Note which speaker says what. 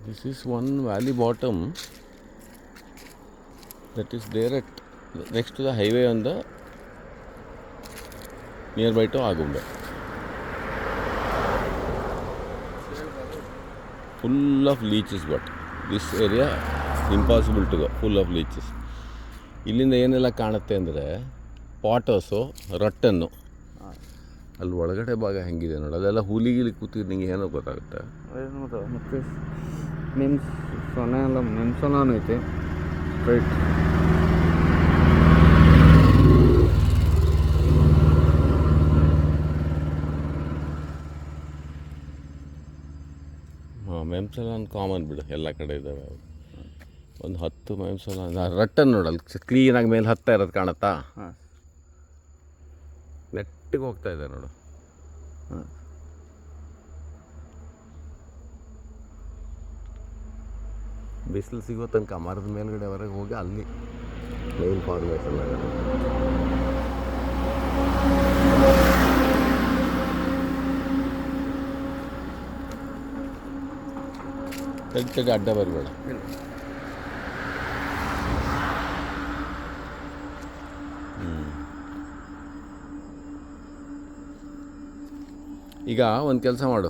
Speaker 1: This is one valley bottom that is there at next to the highway on the nearby to Agumbe. Full of leeches, but this area impossible to go, full of leeches. ಇಲ್ಲಿಂದ ಏನೆಲ್ಲ ಕಾಣುತ್ತೆ ಅಂದರೆ ಪಾಟರ್ಸು ರಟ್ಟನ್ನು ಅಲ್ಲಿ ಒಳಗಡೆ ಭಾಗ ಹೆಂಗಿದೆ ನೋಡಿ, ಅದೆಲ್ಲ ಹುಲಿಗಿಲಿ ಕೂತಿದ್ದು ನಿಂಗೆ ಏನೋ ಗೊತ್ತಾಗುತ್ತೆ.
Speaker 2: ಮತ್ತು ಮಿಮ್ಸ್ ಸೊನೆ ಎಲ್ಲ ಮೆಮ್ಸೊನೂ ಐತೆ ಸ್ಟ್ರೈಟ್.
Speaker 1: ಹಾಂ, ಮೆಮ್ಸೊಲಾನ್ ಕಾಮನ್ ಬಿಡು, ಎಲ್ಲ ಕಡೆ ಇದ್ದಾವೆ. ಒಂದು 10 ಮೆಮ್ಸೊಲಾನ್ ರಟ್ಟನ್ನು ನೋಡಲ್ಲ ಕ್ಲೀನಾಗಿ ಮೇಲೆ ಹತ್ತಾ ಇರೋದು ಕಾಣುತ್ತಾ?
Speaker 2: ಹಾಂ,
Speaker 1: ನೆಟ್ಟಿಗೆ ಹೋಗ್ತಾ ಇದೆ ನೋಡು.
Speaker 2: ಹಾಂ,
Speaker 1: ಬಿಸಿಲು ಸಿಗೋ ತನಕ ಮರದ ಮೇಲ್ಗಡೆವರೆಗೆ ಹೋಗಿ ಅಲ್ಲಿ ಮೇನ್ ಫಾರ್ಮೇಷನ್ ಆಗೋದು. ತಡಿ ಅಡ್ಡ ಬರಬೇಡ. ಈಗ ಒಂದು ಕೆಲಸ ಮಾಡು,